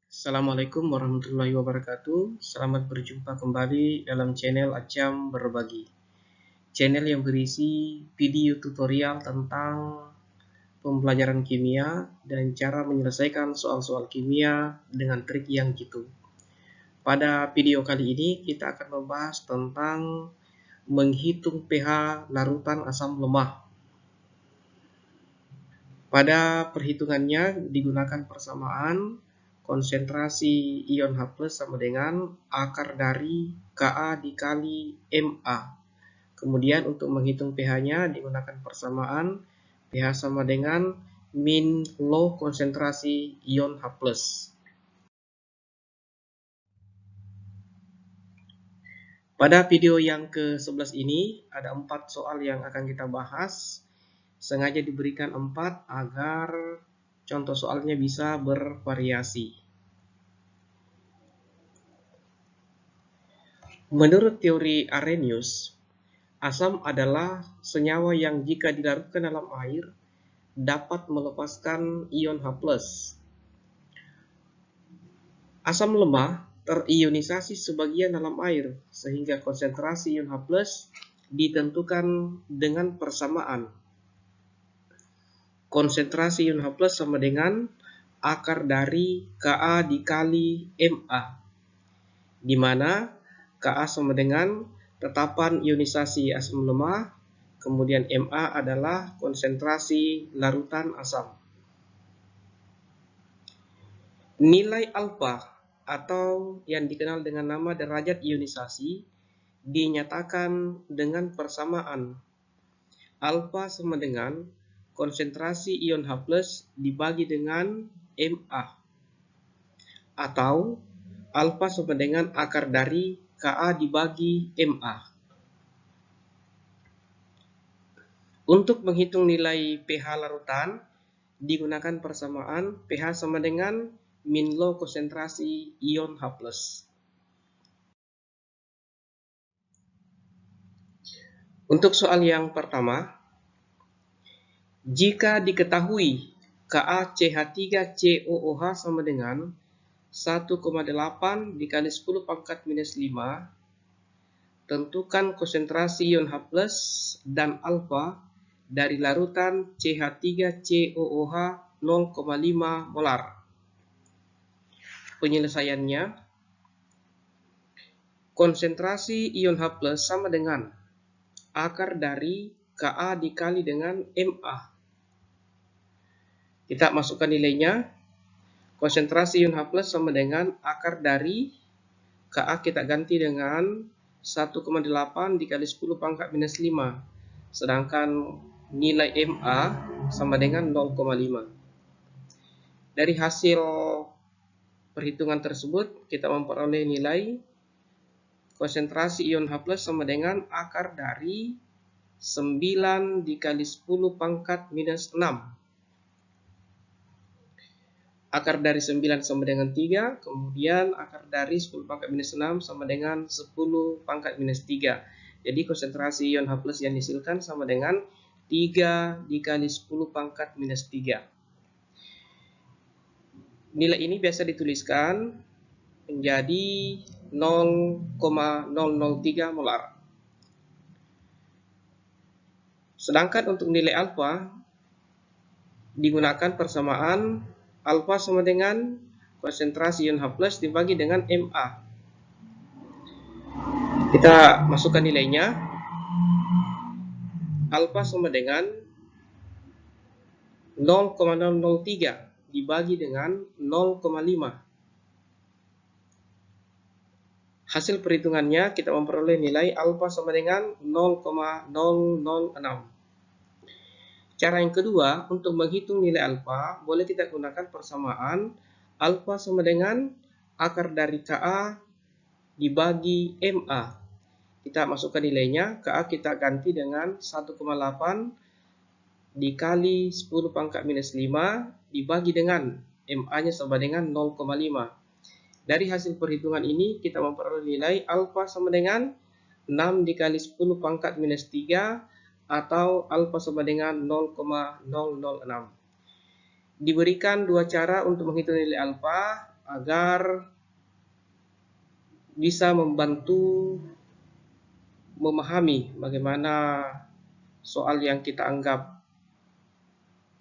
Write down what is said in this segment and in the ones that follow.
Assalamualaikum warahmatullahi wabarakatuh. Selamat berjumpa kembali dalam channel Acam Berbagi. Channel yang berisi video tutorial tentang pembelajaran kimia dan cara menyelesaikan soal-soal kimia dengan trik yang jitu. Pada video kali ini kita akan membahas tentang menghitung pH larutan asam lemah. Pada perhitungannya digunakan persamaan konsentrasi ion H+ sama dengan akar dari Ka dikali Ma. Kemudian untuk menghitung pH-nya digunakan persamaan pH sama dengan min low konsentrasi ion H+. Pada video yang ke-11 ini ada 4 soal yang akan kita bahas. Sengaja diberikan 4 agar contoh soalnya bisa bervariasi. Menurut teori Arrhenius, asam adalah senyawa yang jika dilarutkan dalam air dapat melepaskan ion H+. Asam lemah terionisasi sebagian dalam air sehingga konsentrasi ion H+ ditentukan dengan persamaan konsentrasi ion H+ sama dengan akar dari Ka dikali Ma, di mana Ka sama dengan tetapan ionisasi asam lemah, kemudian Ma adalah konsentrasi larutan asam. Nilai alfa atau yang dikenal dengan nama derajat ionisasi dinyatakan dengan persamaan alfa sama dengan konsentrasi ion H+ dibagi dengan Ma, atau alfa sama dengan akar dari Ka dibagi Ma. Untuk menghitung nilai pH larutan digunakan persamaan pH sama dengan min low konsentrasi ion H+. Untuk soal yang pertama, jika diketahui KaCH3COOH sama dengan 1,8 dikali 10⁻⁻⁵, tentukan konsentrasi ion H+ dan alfa dari larutan CH3COOH 0,5 molar. Penyelesaiannya, konsentrasi ion H+ sama dengan akar dari Ka dikali dengan Ma. Kita masukkan nilainya. Konsentrasi ion H+ sama dengan akar dari Ka kita ganti dengan 1,8 dikali 10⁻⁵, sedangkan nilai Ma sama dengan 0,5. Dari hasil perhitungan tersebut kita memperoleh nilai konsentrasi ion H+ sama dengan akar dari 9 dikali 10⁻⁻⁶. Akar dari 9 sama dengan 3, kemudian akar dari 10⁻⁻⁶ sama dengan 10⁻⁻3. Jadi konsentrasi ion H+ yang dihasilkan sama dengan 3 dikali 10⁻⁻3. Nilai ini biasa dituliskan menjadi 0,003 molar. Sedangkan untuk nilai alfa digunakan persamaan alfa sama dengan konsentrasi ion H+ dibagi dengan Ma. Kita masukkan nilainya. Alfa sama dengan 0,003 dibagi dengan 0,5. Hasil perhitungannya kita memperoleh nilai alfa sama dengan 0,006. Cara yang kedua, untuk menghitung nilai alfa, boleh kita gunakan persamaan alfa sama dengan akar dari Ka dibagi Ma. Kita masukkan nilainya, Ka kita ganti dengan 1,8 dikali 10⁻⁵ dibagi dengan Ma-nya sama dengan 0,5. Dari hasil perhitungan ini kita memperoleh nilai alfa sama dengan 6 dikali 10⁻⁻3 atau alfa sama dengan 0,006. Diberikan dua cara untuk menghitung nilai alfa, agar bisa membantu memahami bagaimana soal yang kita anggap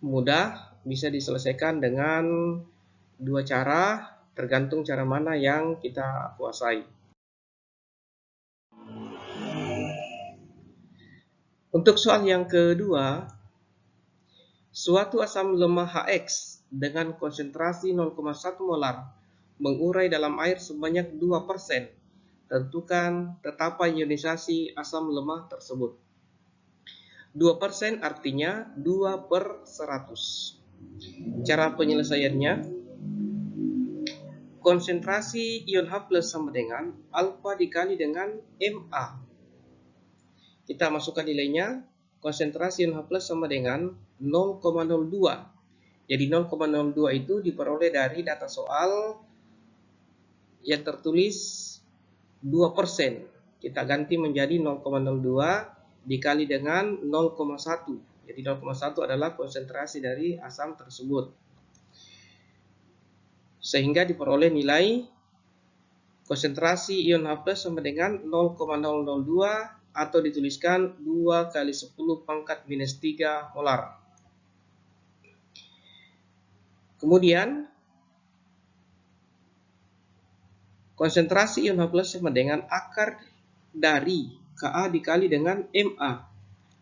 mudah bisa diselesaikan dengan dua cara, tergantung cara mana yang kita kuasai. Untuk soal yang kedua, suatu asam lemah HX dengan konsentrasi 0,1 molar mengurai dalam air sebanyak 2%. Tentukan betapa ionisasi asam lemah tersebut. 2% artinya 2/100. Cara penyelesaiannya, konsentrasi ion H+ sama dengan alfa dikali dengan Ma. Kita masukkan nilainya, konsentrasi ion H+ sama dengan 0,02. Jadi 0,02 itu diperoleh dari data soal yang tertulis 2%. Kita ganti menjadi 0,02 dikali dengan 0,1. Jadi 0,1 adalah konsentrasi dari asam tersebut. Sehingga diperoleh nilai konsentrasi ion H+ sama dengan 0,002 atau dituliskan 2 kali 10 pangkat minus 3 molar. Kemudian konsentrasi ion H+ sama dengan akar dari Ka dikali dengan Ma.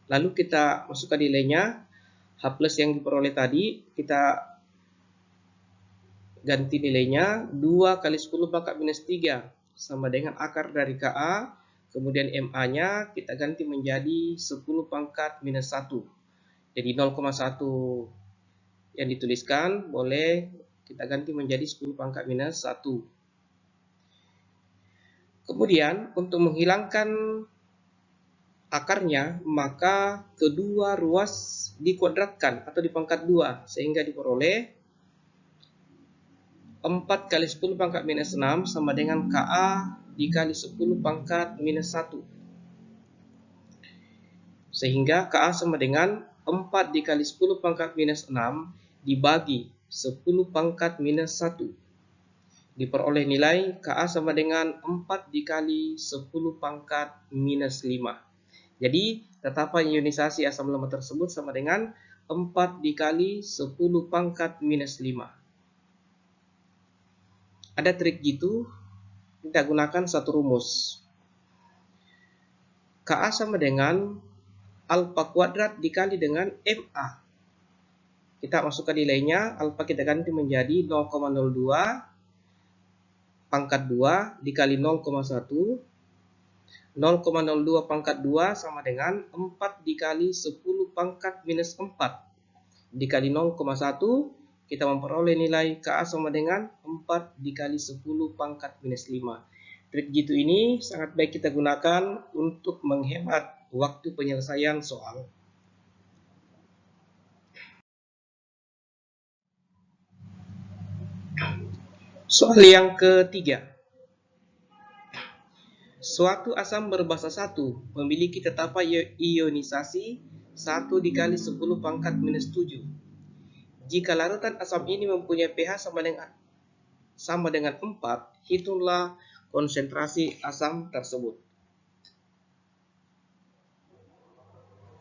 Lalu kita masukkan nilainya, H+ yang diperoleh tadi kita ganti nilainya 2 kali 10 pangkat minus 3 sama dengan akar dari Ka. Kemudian Ma-nya kita ganti menjadi 10 pangkat minus 1. Jadi 0,1 yang dituliskan boleh kita ganti menjadi 10 pangkat minus 1. Kemudian untuk menghilangkan akarnya, maka kedua ruas dikuadratkan atau dipangkat 2 sehingga diperoleh 4 kali 10 pangkat minus 6 sama dengan Ka dikali 10 pangkat minus 1. Sehingga Ka sama dengan 4 dikali 10 pangkat minus 6 dibagi 10 pangkat minus 1. Diperoleh nilai Ka sama dengan 4 dikali 10 pangkat minus 5. Jadi tetapan ionisasi asam lemah tersebut sama dengan 4 dikali 10 pangkat minus 5. Ada trik gitu, kita gunakan satu rumus. Ka sama dengan alfa kuadrat dikali dengan Ma. Kita masukkan nilainya, alfa kita ganti menjadi 0,02 pangkat 2 dikali 0,1. 0,02 pangkat 2 sama dengan 4 dikali 10 pangkat minus 4 dikali 0,1. Kita memperoleh nilai Ka sama dengan 4 dikali 10 pangkat minus 5. Trik gitu ini sangat baik kita gunakan untuk menghemat waktu penyelesaian soal. Soal yang ketiga. Suatu asam berbasa 1 memiliki tetapan ionisasi 1 dikali 10 pangkat minus 7. Jika larutan asam ini mempunyai pH sama dengan 4, hitunglah konsentrasi asam tersebut.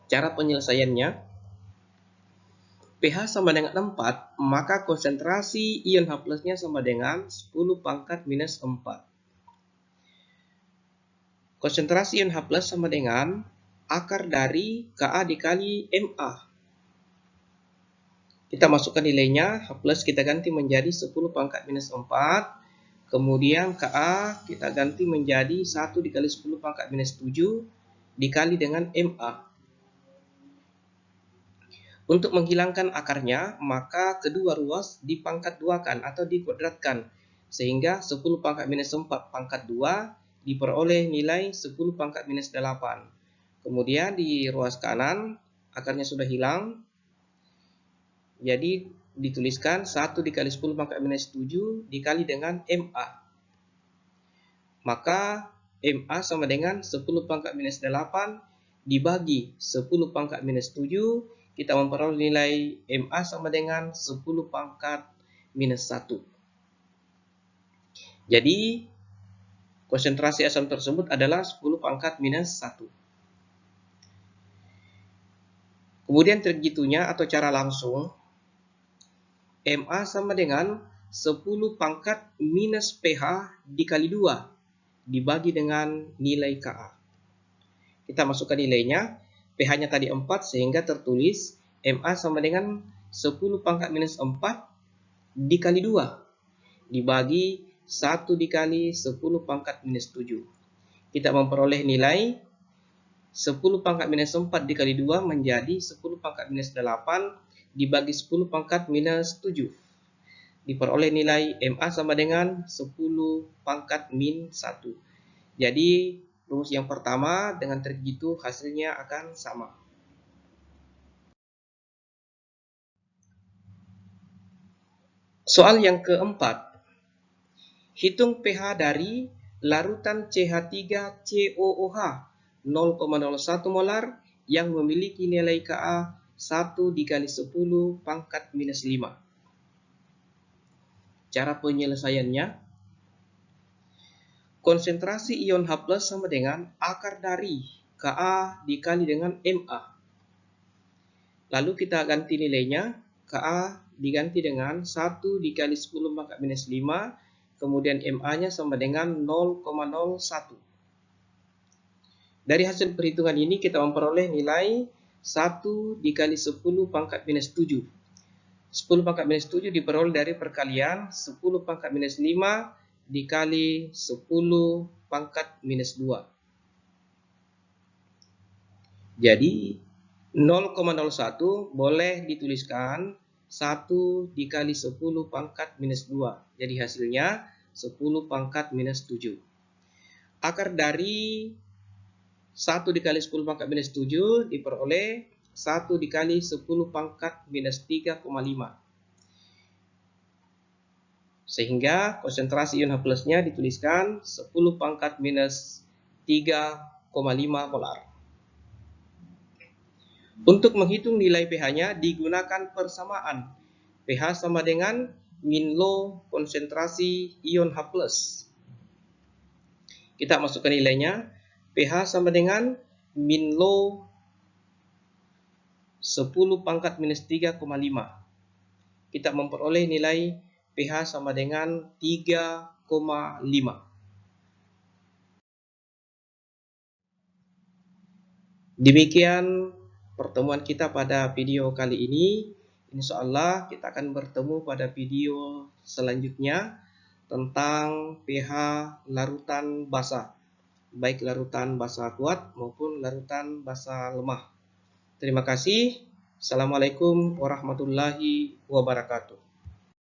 Cara penyelesaiannya, pH sama dengan 4, maka konsentrasi ion H+-nya sama dengan 10 pangkat minus 4. Konsentrasi ion H+ sama dengan akar dari Ka dikali Ma. Kita masukkan nilainya, H+ kita ganti menjadi 10 pangkat minus 4. Kemudian Ka kita ganti menjadi 1 dikali 10 pangkat minus 7 dikali dengan Ma. Untuk menghilangkan akarnya, maka kedua ruas dipangkat 2-kan atau dikuadratkan. Sehingga 10 pangkat minus 4 pangkat 2 diperoleh nilai 10 pangkat minus 8. Kemudian di ruas kanan, akarnya sudah hilang. Jadi dituliskan 1 dikali 10 pangkat minus 7 dikali dengan Ma. Maka Ma sama dengan 10 pangkat minus 8 dibagi 10 pangkat minus 7. Kita memperoleh nilai Ma sama dengan 10 pangkat minus 1. Jadi konsentrasi asam tersebut adalah 10 pangkat minus 1. Kemudian trik jitunya atau cara langsung, Ma sama dengan 10 pangkat minus pH dikali 2 dibagi dengan nilai Ka. Kita masukkan nilainya, pH-nya tadi 4 sehingga tertulis Ma sama dengan 10 pangkat minus 4 dikali 2 dibagi 1 dikali 10 pangkat minus 7. Kita memperoleh nilai 10 pangkat minus 4 dikali 2 menjadi 10 pangkat minus 8 dibagi 10 pangkat minus 7. Diperoleh nilai Ma sama dengan 10 pangkat min 1. Jadi rumus yang pertama dengan trik jitu hasilnya akan sama. Soal yang keempat. Hitung pH dari larutan CH3COOH 0,01 molar yang memiliki nilai Ka 1 dikali 10 pangkat minus 5. Cara penyelesaiannya, konsentrasi ion H+ sama dengan akar dari Ka dikali dengan Ma. Lalu kita ganti nilainya, Ka diganti dengan 1 dikali 10 pangkat minus 5, kemudian Ma-nya sama dengan 0,01. Dari hasil perhitungan ini kita memperoleh nilai 1 dikali 10 pangkat minus 7. 10 pangkat minus 7 diperoleh dari perkalian 10 pangkat minus 5 dikali 10 pangkat minus 2. Jadi 0,01 boleh dituliskan 1 dikali 10 pangkat minus 2. Jadi hasilnya 10 pangkat minus 7. Akar dari 1 dikali 10 pangkat minus 7 diperoleh 1 dikali 10 pangkat minus 3,5. Sehingga konsentrasi ion H+-nya dituliskan 10 pangkat minus 3,5 molar. Untuk menghitung nilai pH-nya digunakan persamaan. pH sama dengan min low konsentrasi ion H+. Kita masukkan nilainya. pH sama dengan min low 10 pangkat minus 3,5. Kita memperoleh nilai pH sama dengan 3,5. Demikian pertemuan kita pada video kali ini. Insya Allah kita akan bertemu pada video selanjutnya tentang pH larutan basa, baik larutan basa kuat maupun larutan basa lemah. Terima kasih. Assalamualaikum warahmatullahi wabarakatuh.